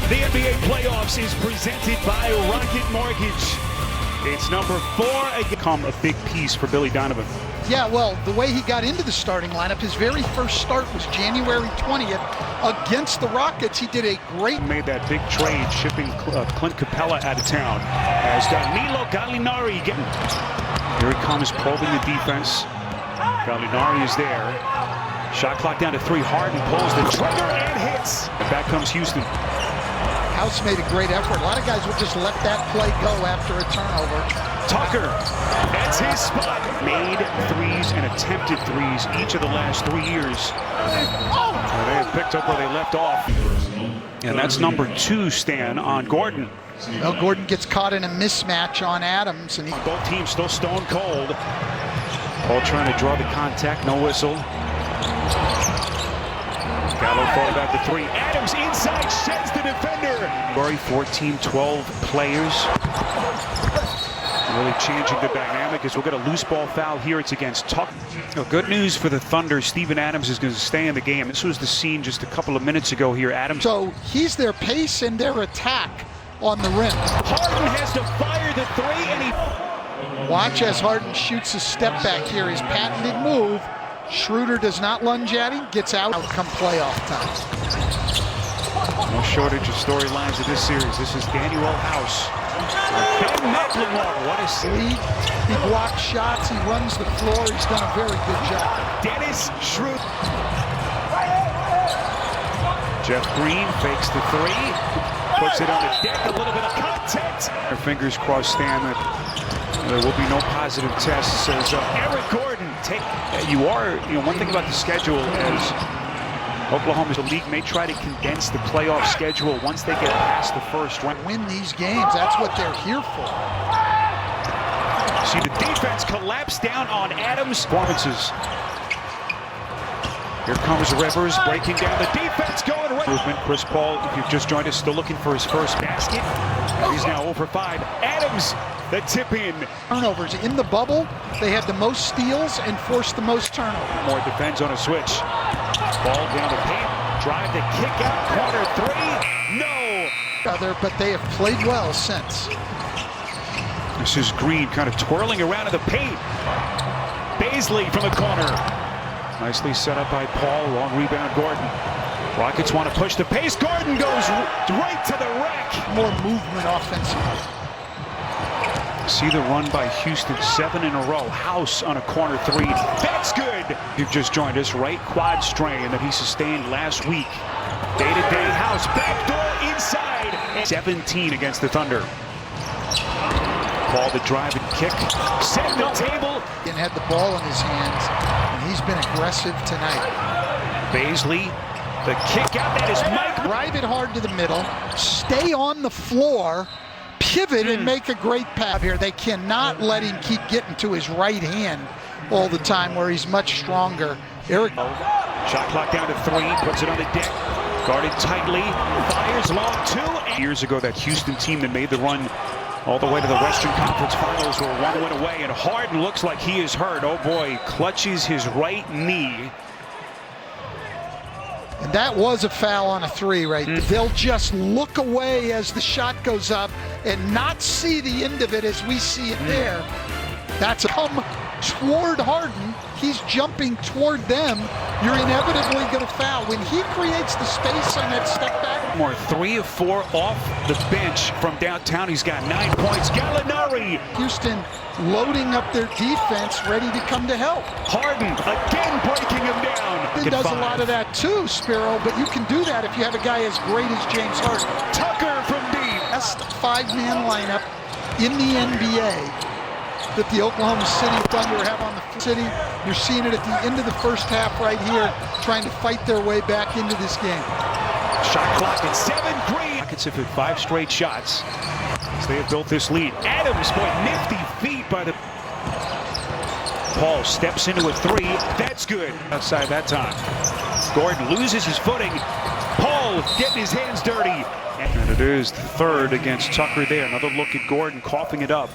The NBA playoffs is presented by Rocket Mortgage. It's number 4 become a big piece for Billy Donovan. Yeah, well, the way he got into the starting lineup, his very first start was January 20th against the Rockets. He did a great... Made that big trade, shipping Clint Capella out of town. As Danilo Gallinari getting... Here he comes, probing the defense. Gallinari is there. Shot clock down to 3. Harden pulls the trigger and hits. And back comes Houston. House made a great effort. A lot of guys would just let that play go after a turnover. Tucker, that's his spot. Made threes and attempted threes each of the last 3 years. They have picked up where they left off. And that's number 2, Stan, on Gordon. Well, Gordon gets caught in a mismatch on Adams. And both teams still stone cold. Paul trying to draw the contact, no whistle. Gallo fall back to 3. Adams inside, sheds the defender. Murray, 14-12 players. Really changing the dynamic as we'll get a loose ball foul here. It's against Tucker. Good news for the Thunder. Steven Adams is going to stay in the game. This was the scene just a couple of minutes ago here. Adams. So he's their pace and their attack on the rim. Harden has to fire the 3 and he... Watch as Harden shoots a step back here. His patented move. Schroeder does not lunge at him, gets out come playoff time. No shortage of storylines in this series. This is Daniel House. Ben McLemore, what a lead. He blocks shots, he runs the floor, he's done a very good job. Dennis Schroeder. Jeff Green fakes the 3, puts it on the deck, a little bit of contact. Our fingers crossed, Stan, that there will be no positive tests. Says Eric Gordon. One thing about the schedule is the league may try to condense the playoff schedule once they get past the first round. Win these games, that's what they're here for. See the defense collapse down on Adams' performances. Here comes Rivers breaking down the defense, going right. Movement. Chris Paul, if you've just joined us, still looking for his first basket. He's now over 5. Adams, the tip in. Turnovers in the bubble, they had the most steals and forced the most turnovers. More defends on a switch. Ball down the paint, drive the kick out, corner 3, no. But they have played well since. This is Green kind of twirling around in the paint. Baisley from the corner. Nicely set up by Paul, long rebound Gordon. Rockets want to push the pace, Gordon goes right to the rack. More movement offensively. See the run by Houston, 7 in a row. House on a corner 3, that's good. You've just joined us, right quad strain that he sustained last week. Day-to-day House, backdoor inside. 17 against the Thunder. Paul the drive and kick, set the table. And had the ball in his hands, and he's been aggressive tonight. Baisley, the kick out, that is Mike. Drive it hard to the middle, stay on the floor, pivot and make a great pass here. They cannot let him keep getting to his right hand all the time where he's much stronger. Eric. Shot clock down to 3, puts it on the deck, guarded tightly, fires long 2. Years ago, that Houston team that made the run all the way to the Western Conference Finals were 1 win away, and Harden looks like he is hurt. Oh boy, clutches his right knee. And that was a foul on a 3 right there. They'll just look away as the shot goes up and not see the end of it as we see it there. That's a come toward Harden. He's jumping toward them. You're inevitably going to foul. When he creates the space on that step back. More 3 of 4 off the bench from downtown. He's got 9 points. Gallinari. Houston loading up their defense, ready to come to help. Harden again breaking him down. He does a lot of that too, Spiro, but you can do that if you have a guy as great as James Harden. Tucker from deep. Best 5-man lineup in the NBA that the Oklahoma City Thunder have on the city. You're seeing it at the end of the first half right here, trying to fight their way back into this game. Shot clock at 7. Green. Rockets have hit 5 straight shots as they have built this lead. Adams, boy, nifty feet by the... Paul steps into a 3. That's good. Outside that time. Gordon loses his footing. Paul getting his hands dirty. And it is the 3rd against Tucker there. Another look at Gordon coughing it up.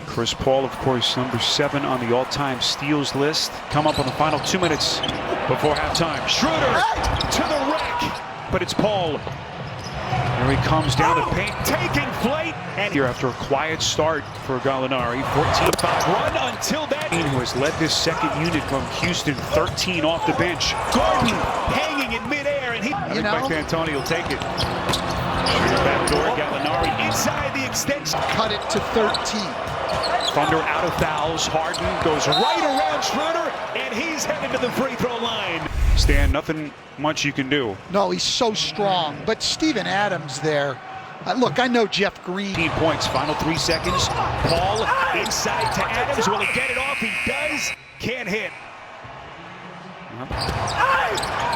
Chris Paul, of course, number 7 on the all-time steals list. Come up on the final 2 minutes before halftime. Schroeder to the rack. but it's Paul. Here he comes down the paint, taking flight. And here after a quiet start for Gallinari, 14-5 run until that. Who has led this second unit from Houston, 13 off the bench. Gordon hanging in midair, and I think Mike D'Antoni will take it. Shooter back door, Gallinari inside the extension. Cut it to 13. Thunder out of fouls. Harden goes right around Schroeder, and he's headed to the free throw line. Stan, nothing much you can do. No, he's so strong. But Steven Adams there. Look, I know Jeff Green. 15 points, final 3 seconds. Paul inside to Adams. Will he get it off? He does. Can't hit.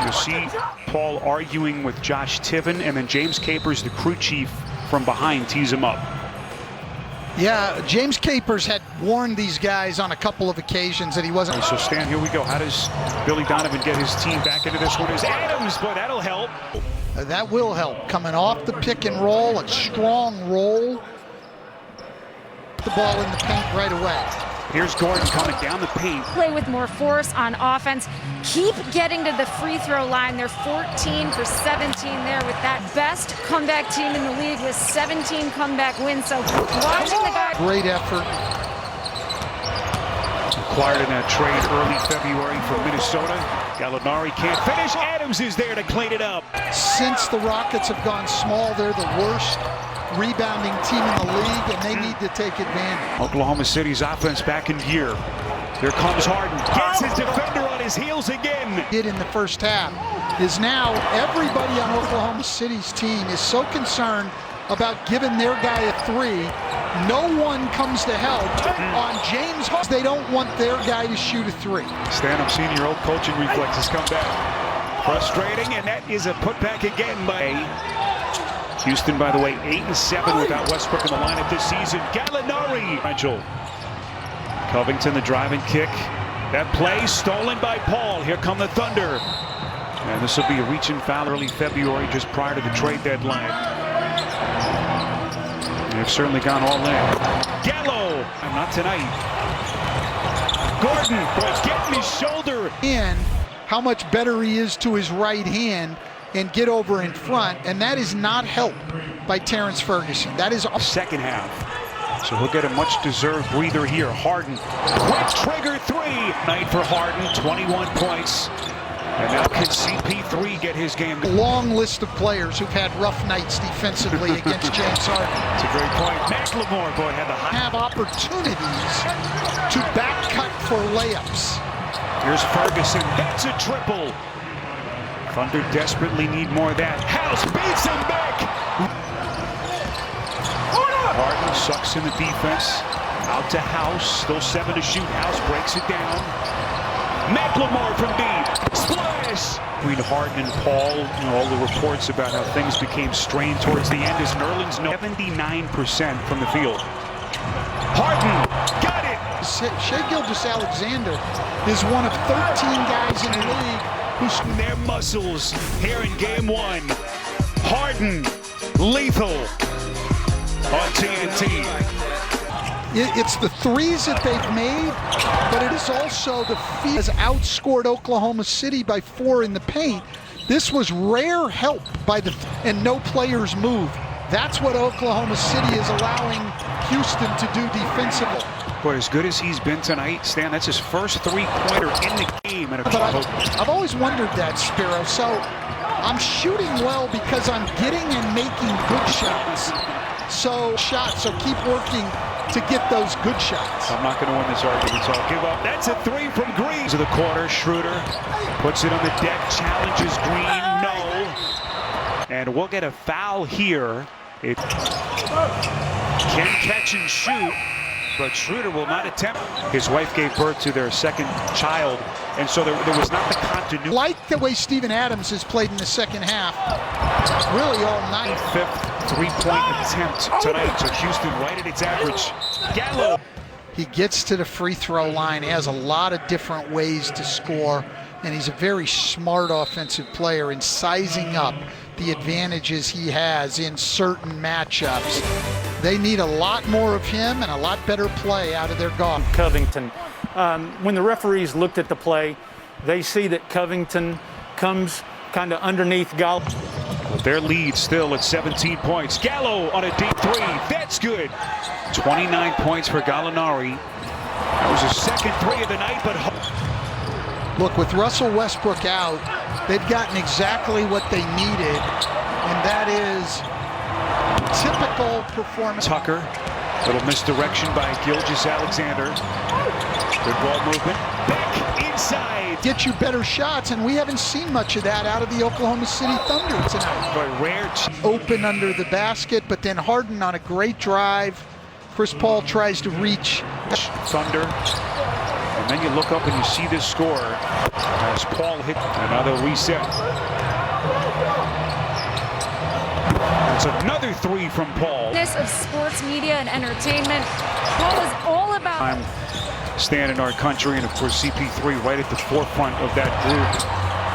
You'll see Paul arguing with Josh Tiven, and then James Capers, the crew chief, from behind tees him up. Yeah, James Capers had warned these guys on a couple of occasions that he wasn't. So Stan, here we go. How does Billy Donovan get his team back into this one? Is Adams, but that'll help. That will help. Coming off the pick and roll, a strong roll. The ball in the paint right away. Here's Gordon coming down the paint. Play with more force on offense. Keep getting to the free throw line. They're 14 for 17 there with that best comeback team in the league with 17 comeback wins. So watching the guy. Great effort. Acquired in a trade early February from Minnesota. Gallinari can't finish. Adams is there to clean it up. Since the Rockets have gone small, they're the worst rebounding team in the league, and they need to take advantage. Oklahoma City's offense back in gear. Here comes Harden. Gets his defender on his heels again. Did in the first half is now everybody on Oklahoma City's team is so concerned about giving their guy a three. No one comes to help on James Harden. They don't want their guy to shoot a three. Stan, I'm seeing your old coaching reflexes come back. Frustrating, and that is a putback again by Houston, by the way, 8-7 without Westbrook in the lineup this season. Gallinari. Mitchell. Covington, the driving kick. That play stolen by Paul. Here come the Thunder. And this will be a reach-in foul early February, just prior to the trade deadline. They've certainly gone all in. Gallo. Not tonight. Gordon, boy, getting his shoulder. And how much better he is to his right hand and get over in front, and that is not helped by Terrence Ferguson. That is second half. So he'll get a much-deserved breather here. Harden, quick trigger three. Night for Harden, 21 points. And now can CP3 get his game? A long list of players who've had rough nights defensively against James Harden. That's a great point. McLemore, boy, had the high. Have opportunities to back cut for layups. Here's Ferguson. That's a triple. Thunder desperately need more of that. House beats him back. Harden sucks in the defense. Out to House. Still 7 to shoot. House breaks it down. McLemore from deep. Splash. Between Harden and Paul, all the reports about how things became strained towards the end as Nerlens 79% from the field. Harden got it. Shai Gilgeous-Alexander is one of 13 guys in the league who's their muscles here in game one. Harden, lethal on TNT. It's the threes that they've made, but it is also the feat has outscored Oklahoma City by 4 in the paint. This was rare help by and no players moved. That's what Oklahoma City is allowing Houston to do defensively. Boy, as good as he's been tonight, Stan, that's his first three-pointer in the game. But I've always wondered that, Spiro. So I'm shooting well because I'm getting and making good shots. So keep working to get those good shots. I'm not going to win this argument, so I'll give up. That's a three from Green. To the corner, Schroeder puts it on the deck, challenges Green, no. And we'll get a foul here. It can catch and shoot, but Schroeder will not attempt. His wife gave birth to their second child, and so there was not the continuity. Like the way Steven Adams has played in the second half, really all night. Fifth three-point attempt tonight, so Houston right at its average. Gallo. He gets to the free throw line. He has a lot of different ways to score, and he's a very smart offensive player in sizing up the advantages he has in certain matchups. They need a lot more of him and a lot better play out of their guard. Covington. When the referees looked at the play, they see that Covington comes kind of underneath Gallo. With their lead still at 17 points. Gallo on a deep three. That's good. 29 points for Gallinari. That was his second three of the night, but look, with Russell Westbrook out, they've gotten exactly what they needed, and that is typical performance. Tucker, little misdirection by Gilgeous-Alexander. Good ball movement. Back inside. Get you better shots, and we haven't seen much of that out of the Oklahoma City Thunder tonight. But rare. Open under the basket, but then Harden on a great drive. Chris Paul tries to reach. Thunder. And then you look up and you see this score as Paul hit another reset. That's another three from Paul. Of sports media and entertainment. Paul is all about Stand in our country, and of course CP3 right at the forefront of that group.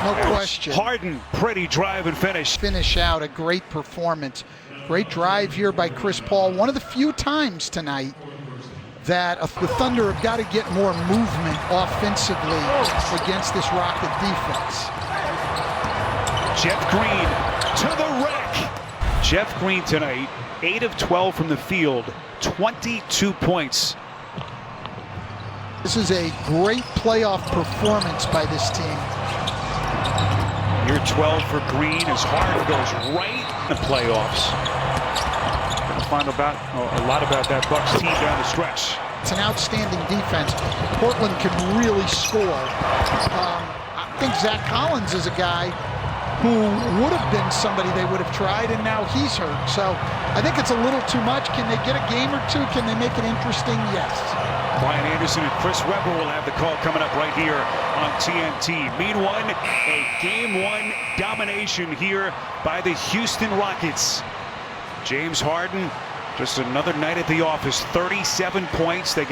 No question. Harden, pretty drive and finish. Finish out a great performance. Great drive here by Chris Paul. One of the few times tonight that the Thunder have got to get more movement offensively against this Rocket defense. Jeff Green to the rack. Jeff Green tonight, 8 of 12 from the field, 22 points. This is a great playoff performance by this team. Year 12 for Green as Harden goes right in the playoffs. Gonna find a lot about that Bucks team down the stretch. It's an outstanding defense. Portland can really score. I think Zach Collins is a guy who would have been somebody they would have tried, and now he's hurt. So I think it's a little too much. Can they get a game or two? Can they make it interesting? Yes. Brian Anderson and Chris Webber will have the call coming up right here on TNT. Meanwhile, a Game 1 domination here by the Houston Rockets. James Harden, just another night at the office, 37 points. They